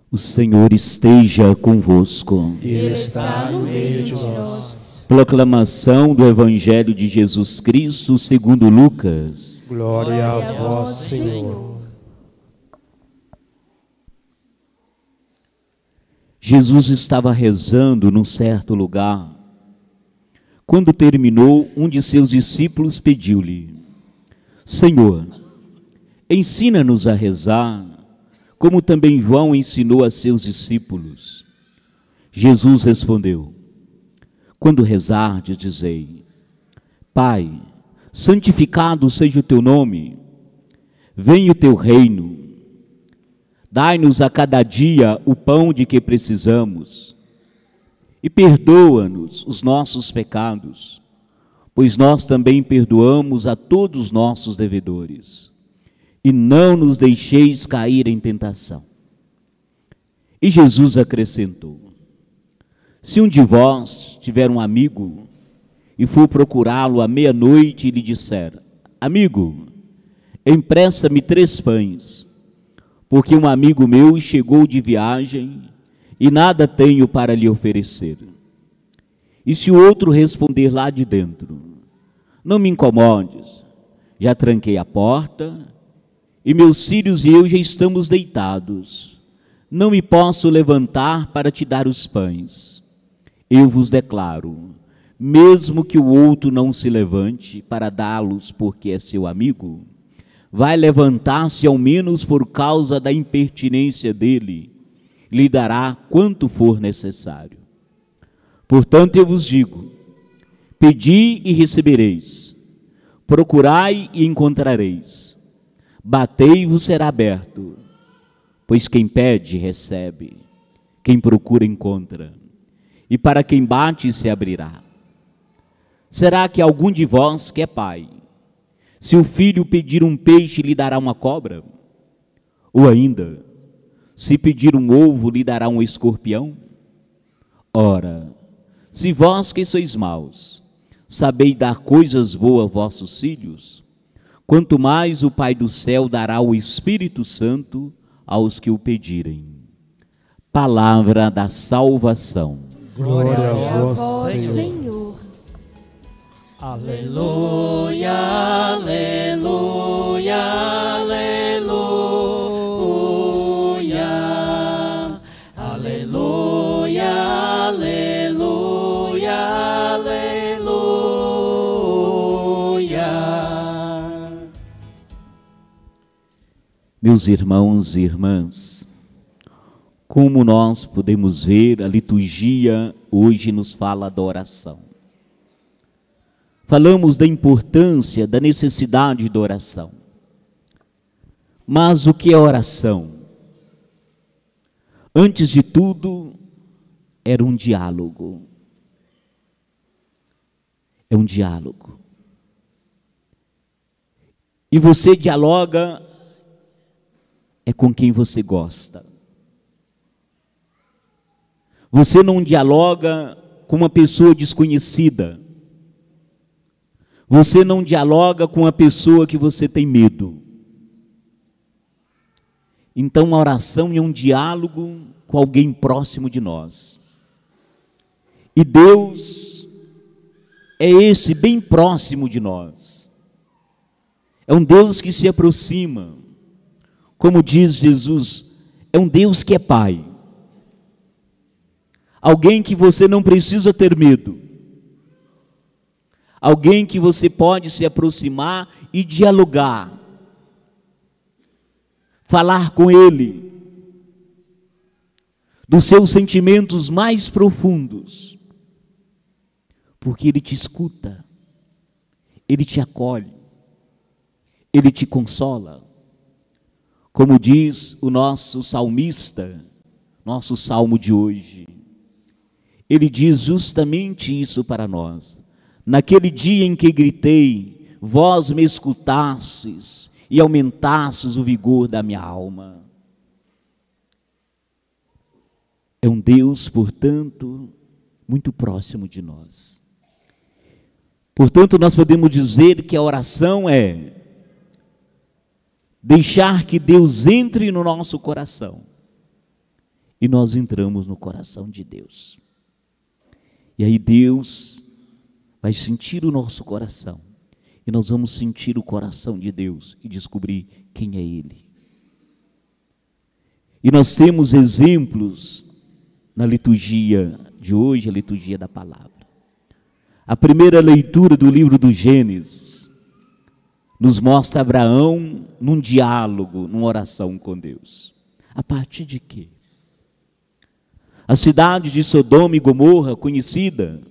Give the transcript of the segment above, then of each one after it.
O Senhor esteja convosco. Ele está no meio de nós. Proclamação do Evangelho de Jesus Cristo segundo Lucas. Glória a vós, Senhor. Jesus estava rezando num certo lugar. Quando terminou, um de seus discípulos pediu-lhe: Senhor, ensina-nos a rezar, como também João ensinou a seus discípulos. Jesus respondeu: Quando rezardes, dizei: Pai, santificado seja o teu nome, venha o teu reino, dai-nos a cada dia o pão de que precisamos, e perdoa-nos os nossos pecados, pois nós também perdoamos a todos os nossos devedores. E não nos deixeis cair em tentação. E Jesus acrescentou: Se um de vós tiver um amigo e for procurá-lo à meia-noite e lhe disser: Amigo, empresta-me 3 pães, porque um amigo meu chegou de viagem e nada tenho para lhe oferecer. E se o outro responder lá de dentro: Não me incomodes, já tranquei a porta, e meus filhos e eu já estamos deitados, não me posso levantar para te dar os pães. Eu vos declaro, mesmo que o outro não se levante para dá-los porque é seu amigo, vai levantar-se ao menos por causa da impertinência dele, lhe dará quanto for necessário. Portanto, eu vos digo: pedi e recebereis, procurai e encontrareis, batei e vos será aberto, pois quem pede, recebe, quem procura, encontra, e para quem bate, se abrirá. Será que algum de vós que é pai, se o filho pedir um peixe, lhe dará uma cobra? Ou ainda, se pedir um ovo, lhe dará um escorpião? Ora, se vós que sois maus, sabeis dar coisas boas a vossos filhos, quanto mais o Pai do céu dará o Espírito Santo aos que o pedirem. Palavra da salvação. Glória a vós, Senhor. Aleluia, aleluia, aleluia. Aleluia, aleluia, aleluia. Meus irmãos e irmãs, como nós podemos ver, a liturgia hoje nos fala da oração. Falamos da importância, da necessidade da oração. Mas o que é oração? Antes de tudo, era um diálogo. É um diálogo. E você dialoga é com quem você gosta. Você não dialoga com uma pessoa desconhecida. Você não dialoga com uma pessoa que você tem medo. Então a oração é um diálogo com alguém próximo de nós. E Deus é esse bem próximo de nós. É um Deus que se aproxima. Como diz Jesus, é um Deus que é Pai. Alguém que você não precisa ter medo. Alguém que você pode se aproximar e dialogar. Falar com Ele dos seus sentimentos mais profundos. Porque Ele te escuta. Ele te acolhe. Ele te consola. Como diz o nosso salmista, nosso salmo de hoje, ele diz justamente isso para nós. Naquele dia em que gritei, vós me escutastes e aumentastes o vigor da minha alma. É um Deus, portanto, muito próximo de nós. Portanto, nós podemos dizer que a oração é deixar que Deus entre no nosso coração e nós entramos no coração de Deus. E aí Deus vai sentir o nosso coração, e nós vamos sentir o coração de Deus e descobrir quem é Ele. E nós temos exemplos na liturgia de hoje, a liturgia da palavra. A primeira leitura do livro do Gênesis nos mostra Abraão num diálogo, numa oração com Deus. A partir de quê? A cidade de Sodoma e Gomorra, conhecida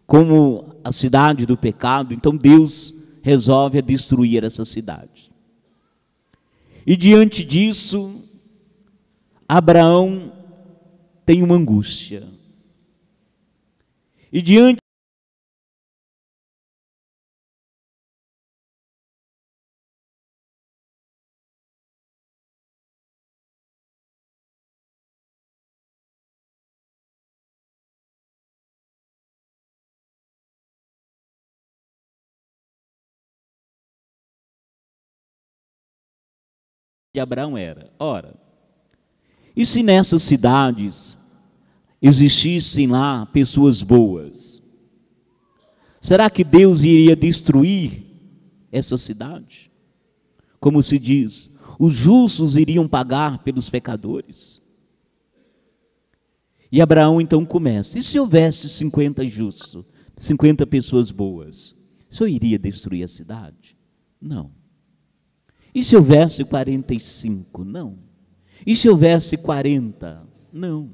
como a cidade do pecado, então Deus resolve destruir essa cidade. E diante disso, Abraão tem uma angústia. E diante de Abraão era, ora, e se nessas cidades existissem lá pessoas boas, será que Deus iria destruir essa cidade? Como se diz, os justos iriam pagar pelos pecadores? E Abraão então começa, e se houvesse 50 justos, 50 pessoas boas, o Senhor iria destruir a cidade? Não. E se houvesse 45? Não. E se houvesse 40? Não.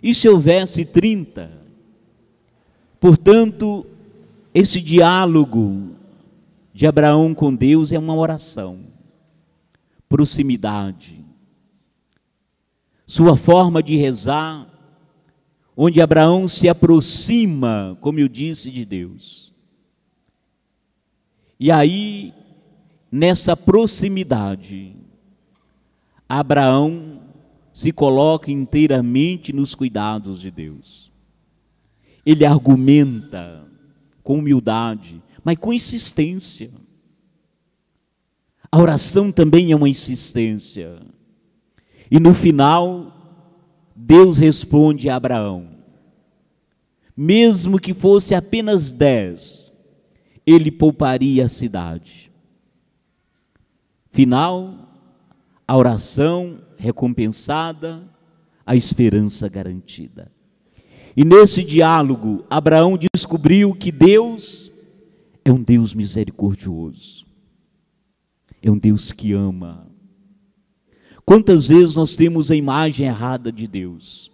E se houvesse 30? Portanto, esse diálogo de Abraão com Deus é uma oração, proximidade. Sua forma de rezar, onde Abraão se aproxima, como eu disse, de Deus. E aí, nessa proximidade, Abraão se coloca inteiramente nos cuidados de Deus. Ele argumenta com humildade, mas com insistência. A oração também é uma insistência. E no final, Deus responde a Abraão. Mesmo que fosse apenas 10, ele pouparia a cidade. Final, a oração recompensada, a esperança garantida. E nesse diálogo, Abraão descobriu que Deus é um Deus misericordioso, é um Deus que ama. Quantas vezes nós temos a imagem errada de Deus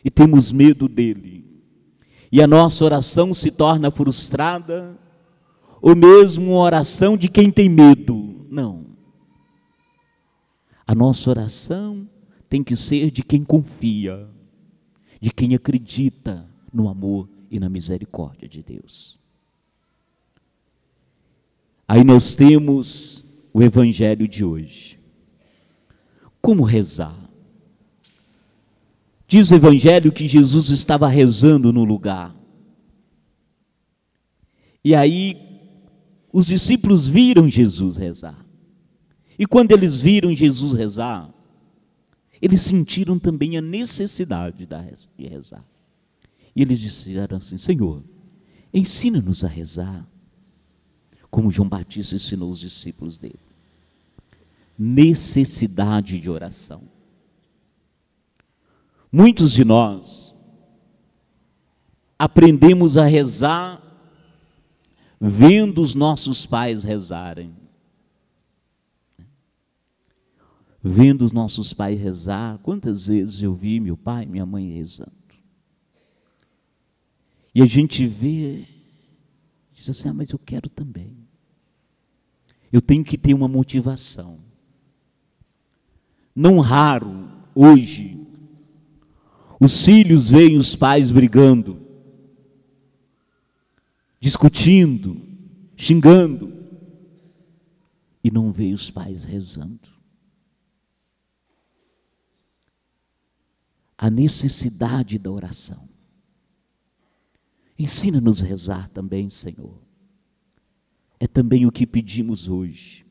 e temos medo dele, e a nossa oração se torna frustrada, ou mesmo uma oração de quem tem medo? Não. A nossa oração tem que ser de quem confia, de quem acredita no amor e na misericórdia de Deus. Aí nós temos o evangelho de hoje. Como rezar? Diz o evangelho que Jesus estava rezando no lugar. E aí os discípulos viram Jesus rezar. E quando eles viram Jesus rezar, eles sentiram também a necessidade de rezar. E eles disseram assim: Senhor, ensina-nos a rezar, como João Batista ensinou os discípulos dele. Necessidade de oração. Muitos de nós aprendemos a rezar vendo os nossos pais rezarem. Vendo os nossos pais rezar, quantas vezes eu vi meu pai e minha mãe rezando. E a gente vê, diz assim: mas eu quero também. Eu tenho que ter uma motivação. Não raro, hoje, os filhos veem os pais brigando, discutindo, xingando, e não veem os pais rezando. A necessidade da oração. Ensina-nos a rezar também, Senhor. É também o que pedimos hoje.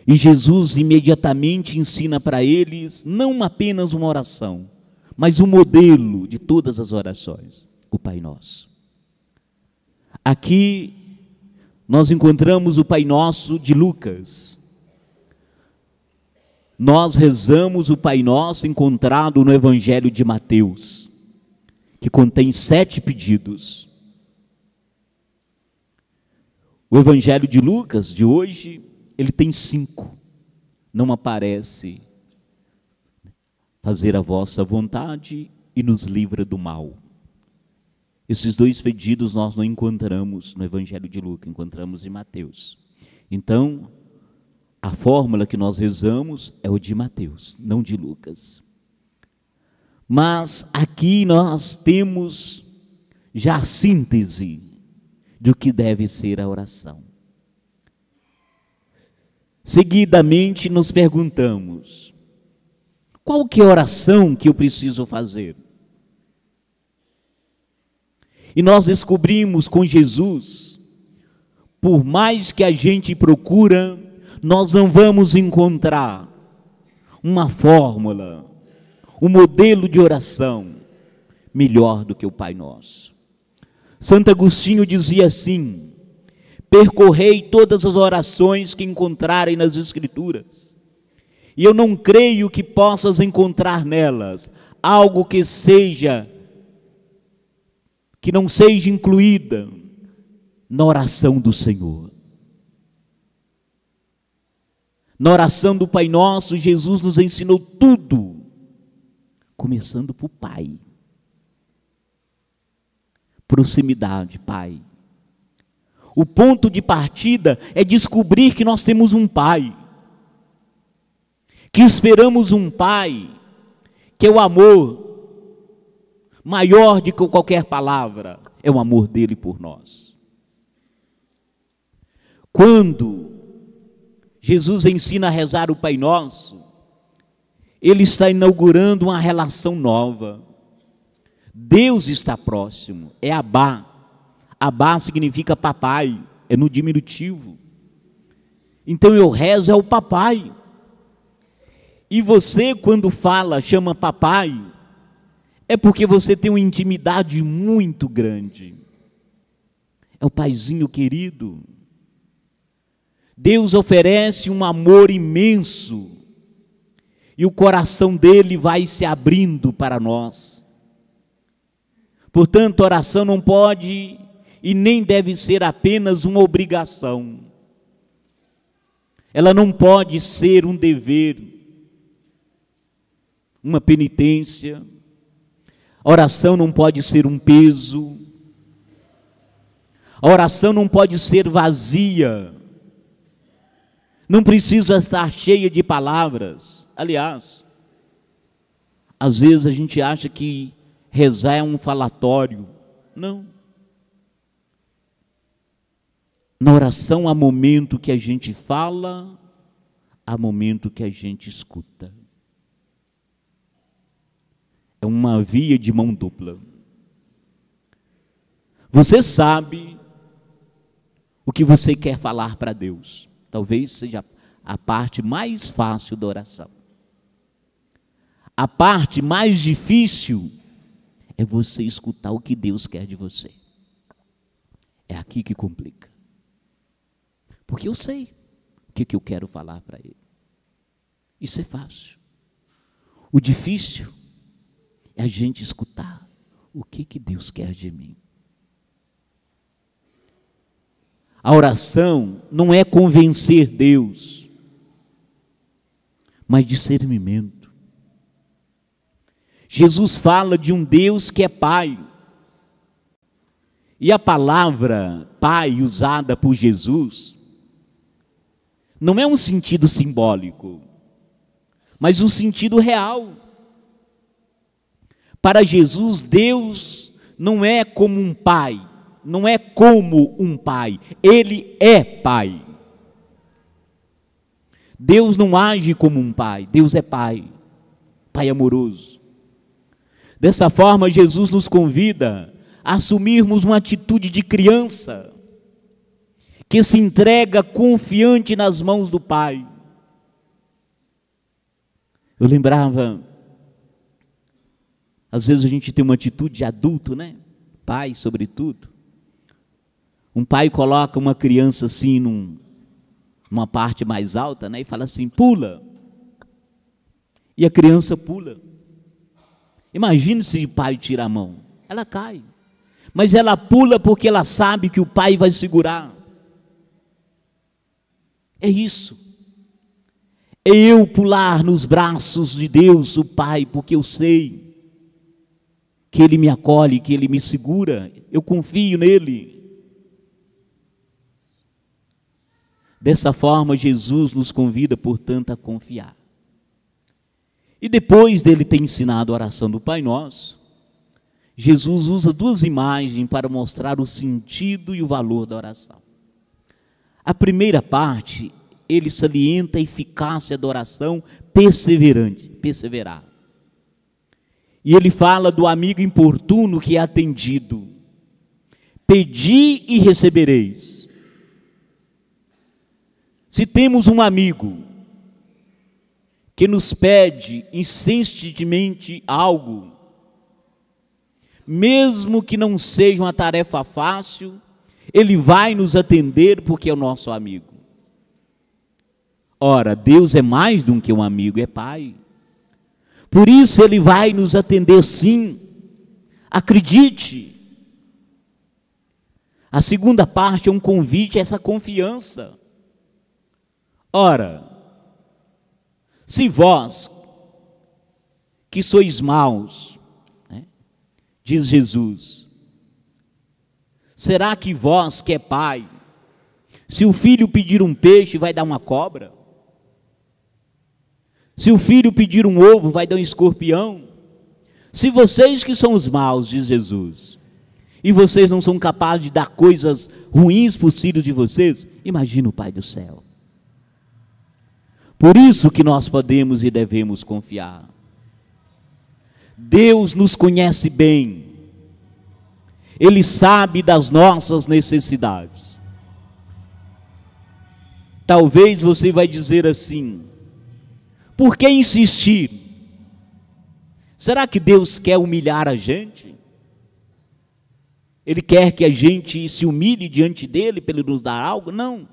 E Jesus imediatamente ensina para eles não apenas uma oração, mas um modelo de todas as orações, o Pai Nosso. Aqui nós encontramos o Pai Nosso de Lucas. Nós rezamos o Pai Nosso encontrado no Evangelho de Mateus, que contém 7 pedidos. O Evangelho de Lucas, de hoje, ele tem 5. Não aparece fazer a vossa vontade e nos livra do mal. Esses 2 pedidos nós não encontramos no Evangelho de Lucas, encontramos em Mateus. Então, a fórmula que nós rezamos é o de Mateus, não de Lucas. Mas aqui nós temos já a síntese do que deve ser a oração. Seguidamente nos perguntamos, qual que é a oração que eu preciso fazer? E nós descobrimos com Jesus, por mais que a gente procura, nós não vamos encontrar uma fórmula, um modelo de oração melhor do que o Pai Nosso. Santo Agostinho dizia assim: percorrei todas as orações que encontrarem nas Escrituras, e eu não creio que possas encontrar nelas algo que não seja incluída na oração do Senhor. Na oração do Pai Nosso, Jesus nos ensinou tudo, começando por Pai. Proximidade, Pai. O ponto de partida é descobrir que nós temos um Pai, que esperamos um Pai, que é o amor maior do que qualquer palavra, é o amor dele por nós. Quando Jesus ensina a rezar o Pai Nosso, ele está inaugurando uma relação nova. Deus está próximo, é Abá. Abá significa papai, é no diminutivo. Então eu rezo é o papai. E você, quando fala, chama papai, é porque você tem uma intimidade muito grande. É o paizinho querido. Deus oferece um amor imenso, e o coração dele vai se abrindo para nós. Portanto, a oração não pode e nem deve ser apenas uma obrigação. Ela não pode ser um dever, uma penitência. A oração não pode ser um peso. A oração não pode ser vazia. Não precisa estar cheia de palavras. Aliás, às vezes a gente acha que rezar é um falatório. Não. Na oração há momento que a gente fala, há momento que a gente escuta. É uma via de mão dupla. Você sabe o que você quer falar para Deus. Talvez seja a parte mais fácil da oração. A parte mais difícil é você escutar o que Deus quer de você. É aqui que complica. Porque eu sei o que eu quero falar para Ele. Isso é fácil. O difícil é a gente escutar o que Deus quer de mim. A oração não é convencer Deus, mas discernimento. Jesus fala de um Deus que é Pai. E a palavra Pai usada por Jesus não é um sentido simbólico, mas um sentido real. Para Jesus, Deus não é como um pai, não é como um pai, Ele é Pai. Deus não age como um pai, Deus é Pai, Pai amoroso. Dessa forma, Jesus nos convida a assumirmos uma atitude de criança, que se entrega confiante nas mãos do Pai. Eu lembrava, às vezes a gente tem uma atitude de adulto, né? Pai, sobretudo. Um pai coloca uma criança assim numa parte mais alta, né? E fala assim, pula. E a criança pula. Imagine se o pai tira a mão. Ela cai. Mas ela pula porque ela sabe que o pai vai segurar. É isso. É eu pular nos braços de Deus, o Pai, porque eu sei que Ele me acolhe, que Ele me segura. Eu confio nele. Dessa forma, Jesus nos convida, portanto, a confiar. E depois dele ter ensinado a oração do Pai Nosso, Jesus usa duas imagens para mostrar o sentido e o valor da oração. A primeira parte, ele salienta a eficácia da oração perseverante, perseverar. E ele fala do amigo importuno que é atendido. Pedi e recebereis. Se temos um amigo que nos pede insistentemente algo, mesmo que não seja uma tarefa fácil, ele vai nos atender porque é o nosso amigo. Ora, Deus é mais do que um amigo, é Pai. Por isso Ele vai nos atender sim. Acredite. A segunda parte é um convite a essa confiança. Ora, se vós, que sois maus, né, diz Jesus, será que vós que é pai, se o filho pedir um peixe, vai dar uma cobra? Se o filho pedir um ovo, vai dar um escorpião? Se vocês que são os maus, diz Jesus, e vocês não são capazes de dar coisas ruins para os filhos de vocês, imagina o Pai do céu. Por isso que nós podemos e devemos confiar. Deus nos conhece bem. Ele sabe das nossas necessidades. Talvez você vai dizer assim, por que insistir? Será que Deus quer humilhar a gente? Ele quer que a gente se humilhe diante dele para ele nos dar algo? Não.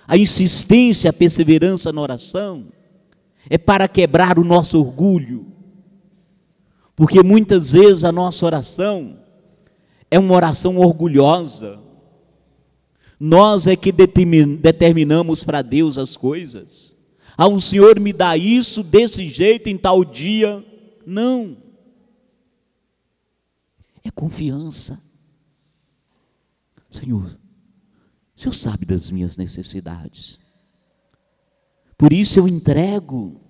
A insistência, a perseverança na oração é para quebrar o nosso orgulho. Porque muitas vezes a nossa oração é uma oração orgulhosa. Nós é que determinamos para Deus as coisas. Ah, o Senhor me dá isso desse jeito em tal dia. Não. É confiança. Senhor, o Senhor sabe das minhas necessidades. Por isso eu entrego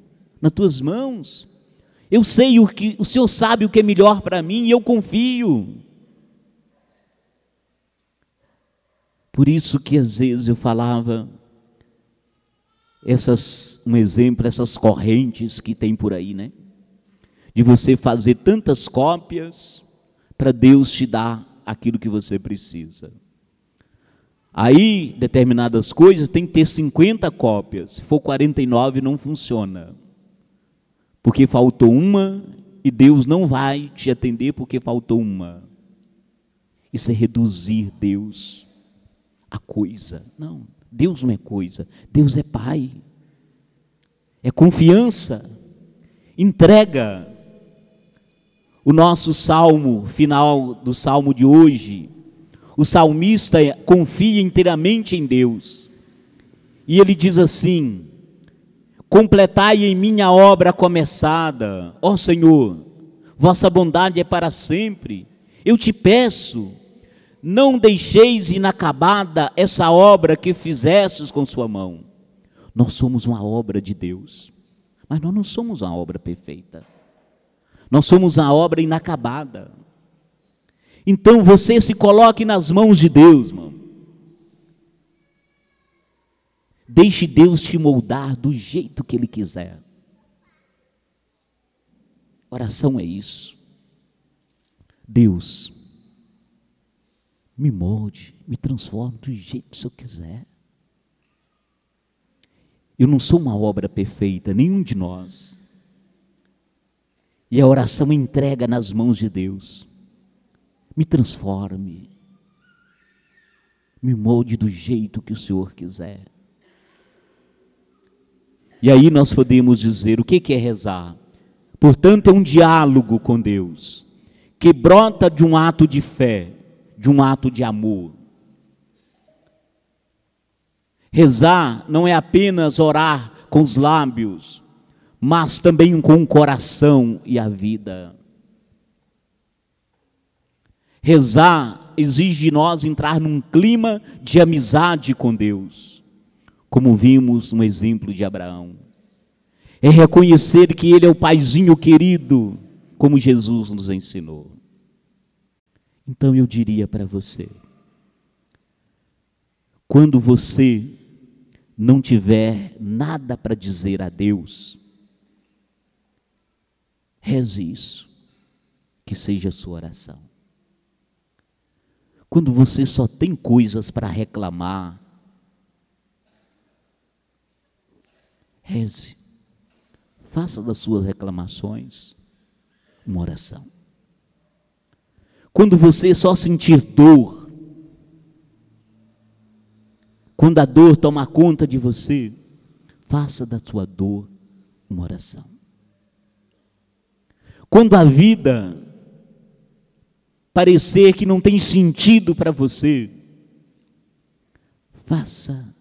nas tuas mãos. Eu sei o Senhor sabe o que é melhor para mim e eu confio. Por isso que às vezes eu falava, um exemplo, essas correntes que tem por aí, né? De você fazer tantas cópias para Deus te dar aquilo que você precisa. Aí, determinadas coisas, tem que ter 50 cópias. Se for 49, não funciona. Porque faltou uma e Deus não vai te atender porque faltou uma. Isso é reduzir Deus a coisa. Não, Deus não é coisa. Deus é Pai. É confiança. Entrega. O nosso salmo, final do salmo de hoje, o salmista confia inteiramente em Deus. E ele diz assim, completai em mim a obra começada, ó Senhor, vossa bondade é para sempre. Eu te peço, não deixeis inacabada essa obra que fizestes com sua mão. Nós somos uma obra de Deus, mas nós não somos uma obra perfeita. Nós somos uma obra inacabada. Então você se coloque nas mãos de Deus, irmão. Deixe Deus te moldar do jeito que Ele quiser. Oração é isso. Deus, me molde, me transforme do jeito que o Senhor quiser. Eu não sou uma obra perfeita, nenhum de nós. E a oração entrega nas mãos de Deus. Me transforme. Me molde do jeito que o Senhor quiser. E aí nós podemos dizer, o que é rezar? Portanto, é um diálogo com Deus, que brota de um ato de fé, de um ato de amor. Rezar não é apenas orar com os lábios, mas também com o coração e a vida. Rezar exige de nós entrar num clima de amizade com Deus, como vimos no exemplo de Abraão. É reconhecer que Ele é o paizinho querido, como Jesus nos ensinou. Então eu diria para você, quando você não tiver nada para dizer a Deus, reze isso, que seja a sua oração. Quando você só tem coisas para reclamar, reze, faça das suas reclamações uma oração. Quando você só sentir dor, quando a dor toma conta de você, faça da sua dor uma oração. Quando a vida parecer que não tem sentido para você, faça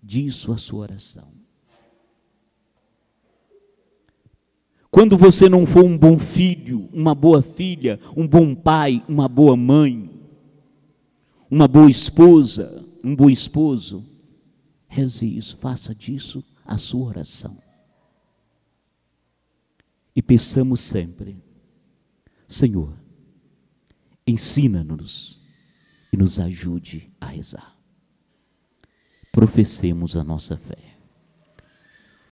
disso a sua oração. Quando você não for um bom filho, uma boa filha, um bom pai, uma boa mãe, uma boa esposa, um bom esposo, reze isso, faça disso a sua oração. E peçamos sempre, Senhor, ensina-nos e nos ajude a rezar. Professemos a nossa fé.